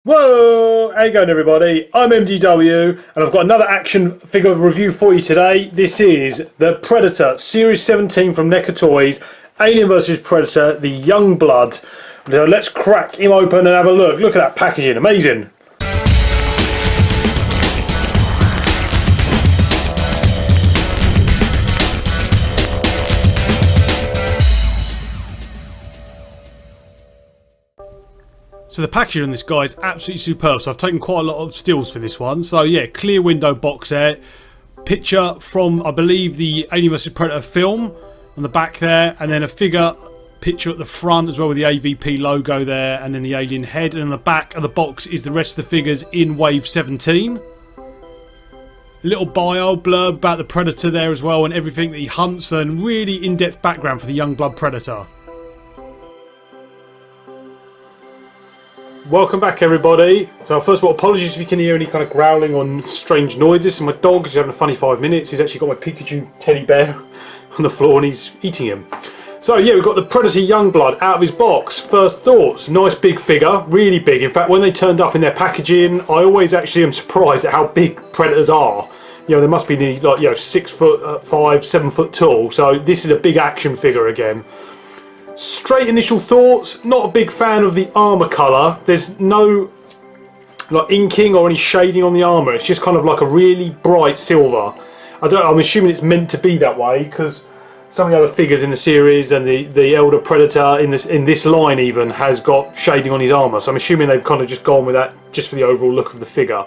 Whoa! How you going, everybody? I'm MDW, and I've got another action figure review for you today. This is the Predator Series 17 from Neca Toys, Alien vs Predator, the Young Blood. So let's crack him open and have a look. Look at that packaging, amazing. So the packaging on this guy is absolutely superb. So I've taken quite a lot of stills for this one. So yeah, clear window box set. Picture from, I believe, the Alien vs Predator film on the back there. And then a figure picture at the front as well with the AVP logo there. And then the alien head. And on the back of the box is the rest of the figures in Wave 17. A little bio blurb about the Predator there as well and everything that he hunts. And really in-depth background for the young blood Predator. Welcome back, everybody. So first of all, apologies if you can hear any kind of growling or strange noises. So my dog is having a funny 5 minutes. He's actually got my Pikachu teddy bear on the floor and he's eating him. So yeah, we've got the Predator Youngblood out of his box. First thoughts, nice big figure, really big. In fact, when they turned up in their packaging, I always actually am surprised at how big Predators are. You know, they must be nearly like, 6'5", 7 foot tall. So this is a big action figure again. Straight initial thoughts, not a big fan of the armour colour. There's no like inking or any shading on the armour. It's just kind of like a really bright silver. I'm assuming it's meant to be that way because some of the other figures in the series and the Elder Predator in this line even has got shading on his armour. So I'm assuming they've kind of just gone with that just for the overall look of the figure.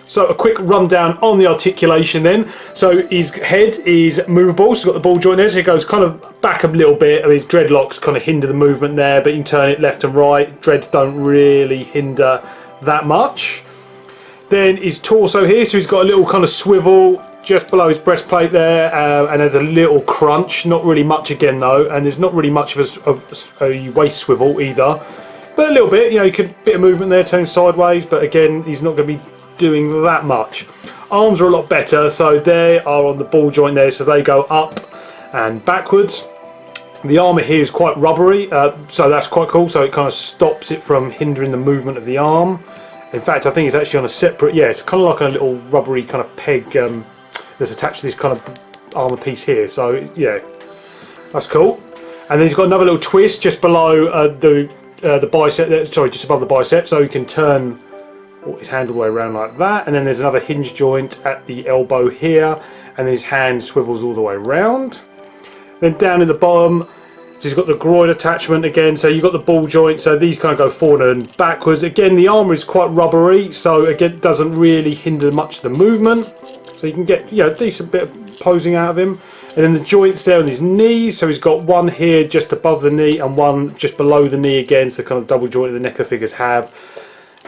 So a quick rundown on the articulation then. So his head is movable, so he's got the ball joint there, so it goes kind of back a little bit. I mean, his dreadlocks kind of hinder the movement there, but you can turn it left and right. Dreads don't really hinder that much. Then his torso here, so he's got a little kind of swivel just below his breastplate there, and there's a little crunch, not really much again though, and there's not really much of a waist swivel either. But a little bit, you could bit of movement there, turning sideways, but again, he's not going to be doing that much. Arms are a lot better, so they are on the ball joint there, so they go up and backwards. The armour here is quite rubbery, so that's quite cool, so it kind of stops it from hindering the movement of the arm. In fact, I think it's actually on a separate, it's kind of like a little rubbery kind of peg that's attached to this kind of armour piece here, so yeah, that's cool. And then he's got another little twist just below the bicep, sorry, just above the bicep, so you can turn his hand all the way around like that, and then there's another hinge joint at the elbow here, and then his hand swivels all the way around. Then down in the bottom, so he's got the groin attachment again, so you've got the ball joint, so these kind of go forward and backwards. Again, the armour is quite rubbery, so again it doesn't really hinder much of the movement, so you can get a decent bit of posing out of him. And then the joints there on his knees, so he's got one here just above the knee and one just below the knee again, so the kind of double joint the Neca figures have.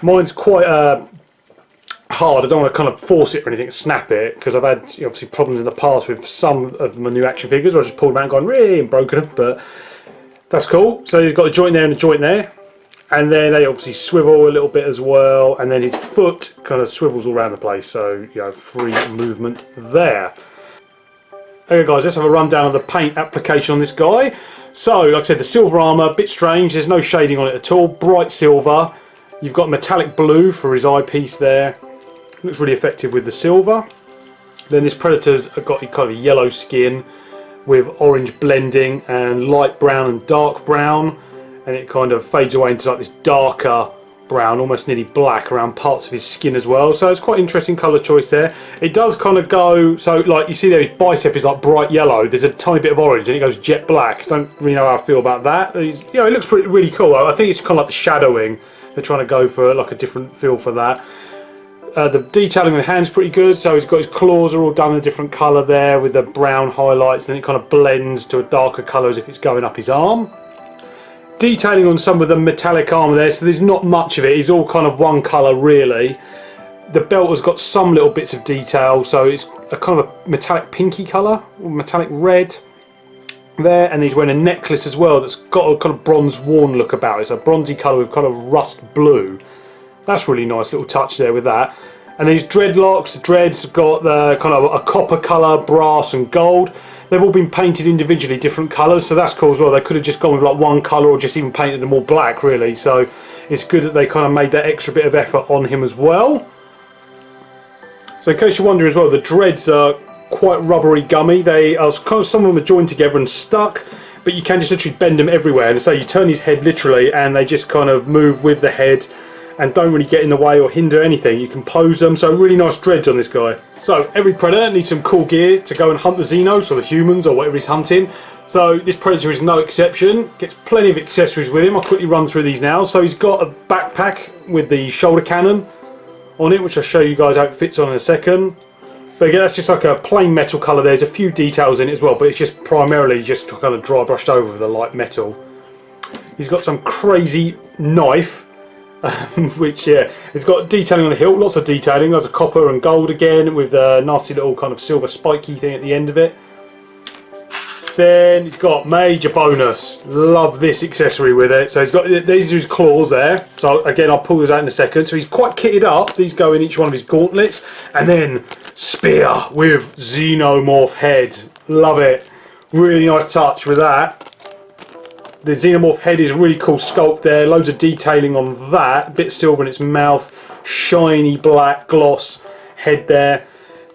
Mine's quite hard. I don't want to kind of force it or anything, snap it, because I've had obviously problems in the past with some of my new action figures where I just pulled them out and gone really and broken them, but that's cool. So you've got a joint there and a joint there, and then they obviously swivel a little bit as well, and then his foot kind of swivels all around the place, so free movement there. Okay guys, let's have a rundown of the paint application on this guy. So like I said, the silver armour, a bit strange, there's no shading on it at all, bright silver. You've got metallic blue for his eyepiece there. Looks really effective with the silver. Then this Predator's got kind of yellow skin with orange blending and light brown and dark brown, and it kind of fades away into like this darker brown, almost nearly black around parts of his skin as well. So it's quite interesting colour choice there. It does kind of go, so like you see there, his bicep is like bright yellow. There's a tiny bit of orange and it goes jet black. Don't really know how I feel about that. It looks really cool. I think it's kind of like the shadowing. They're trying to go for like a different feel for that. The detailing of the hand's pretty good, so he's got his claws are all done in a different colour there with the brown highlights, and it kind of blends to a darker colour as if it's going up his arm. Detailing on some of the metallic armour there, so there's not much of it, it's all kind of one colour really. The belt has got some little bits of detail, so it's a kind of a metallic pinky colour, or metallic red there, and he's wearing a necklace as well that's got a kind of bronze worn look about it. It's a bronzy colour with kind of rust blue. That's really nice little touch there with that. And these dreadlocks, the dreads got the kind of a copper colour, brass and gold. they've all been painted individually different colours, so that's cool as well. They could have just gone with like one colour or just even painted them all black really, so it's good that they kind of made that extra bit of effort on him as well. So in case you wonder as well, the dreads are quite rubbery gummy. They are kind of, some of them are joined together and stuck, but you can just literally bend them everywhere, and so you turn his head literally and they just kind of move with the head and don't really get in the way or hinder anything. You can pose them, so really nice dreads on this guy. So every predator needs some cool gear to go and hunt the Xenos or the humans or whatever he's hunting. So this predator is no exception. Gets plenty of accessories with him. I'll quickly run through these now. So he's got a backpack with the shoulder cannon on it, which I'll show you guys how it fits on in a second. But again, that's just like a plain metal colour. There's a few details in it as well, but it's just primarily just kind of dry brushed over with a light metal. He's got some crazy knife. Which, yeah, it's got detailing on the hilt, lots of detailing. There's a copper and gold again with a nasty little kind of silver spiky thing at the end of it. Then it's got major bonus. Love this accessory with it. So he's got, these are his claws there. So again, I'll pull those out in a second. So he's quite kitted up. These go in each one of his gauntlets. And then spear with Xenomorph Head. Love it. Really nice touch with that. The Xenomorph Head is a really cool sculpt there, loads of detailing on that, a bit silver in its mouth, shiny black gloss head there.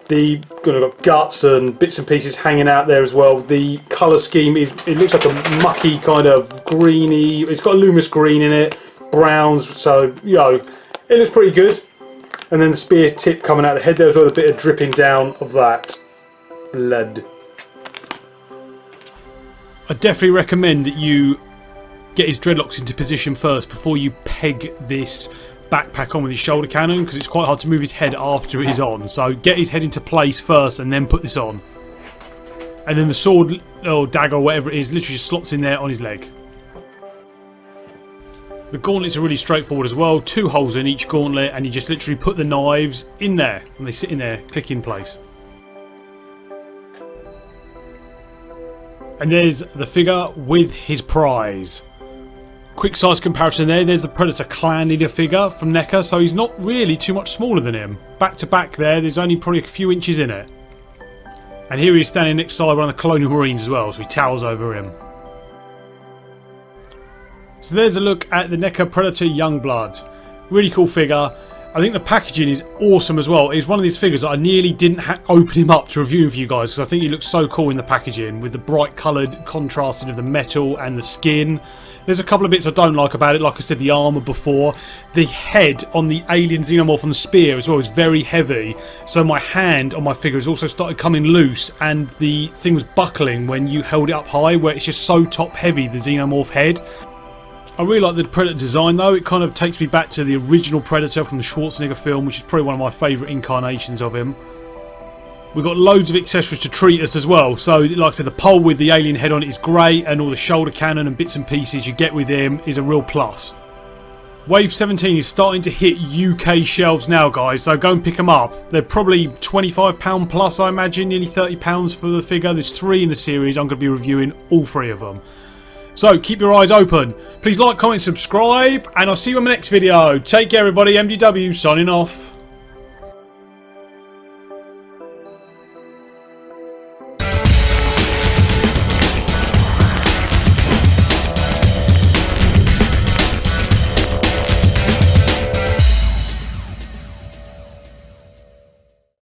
The got guts and bits and pieces hanging out there as well. The colour scheme is, it looks like a mucky kind of greeny, it's got a luminous green in it, browns, so you know, it looks pretty good. And then the spear tip coming out of the head there as well, a bit of dripping down of that blood. I definitely recommend that you get his dreadlocks into position first before you peg this backpack on with his shoulder cannon, because it's quite hard to move his head after it is on. So get his head into place first and then put this on. And then the sword or dagger or whatever it is literally just slots in there on his leg. The gauntlets are really straightforward as well. 2 holes in each gauntlet, and you just literally put the knives in there and they sit in there, click in place. And there's the figure with his prize. Quick size comparison there. There's the Predator clan leader figure from Neca, so he's not really too much smaller than him. Back to back there's only probably a few inches in it. And here he's standing next to one of the Colonial Marines as well, so he towers over him. So there's a look at the Neca Predator Youngblood. Really cool figure. I think the packaging is awesome as well. It's one of these figures that I nearly didn't open him up to review for you guys, because I think he looks so cool in the packaging with the bright coloured contrasting of the metal and the skin. There's a couple of bits I don't like about it, like I said, the armour before. The head on the alien Xenomorph on the spear as well is very heavy, so my hand on my figure has also started coming loose, and the thing was buckling when you held it up high, where it's just so top heavy, the Xenomorph head. I really like the Predator design though. It kind of takes me back to the original Predator from the Schwarzenegger film, which is probably one of my favourite incarnations of him. We've got loads of accessories to treat us as well. So like I said, the pole with the alien head on it is great, and all the shoulder cannon and bits and pieces you get with him is a real plus. Wave 17 is starting to hit UK shelves now, guys, so go and pick them up. They're probably £25 plus, I imagine, nearly £30 for the figure. There's 3 in the series. I'm going to be reviewing all 3 of them. So keep your eyes open. Please like, comment, subscribe, and I'll see you in my next video. Take care everybody. MDW signing off.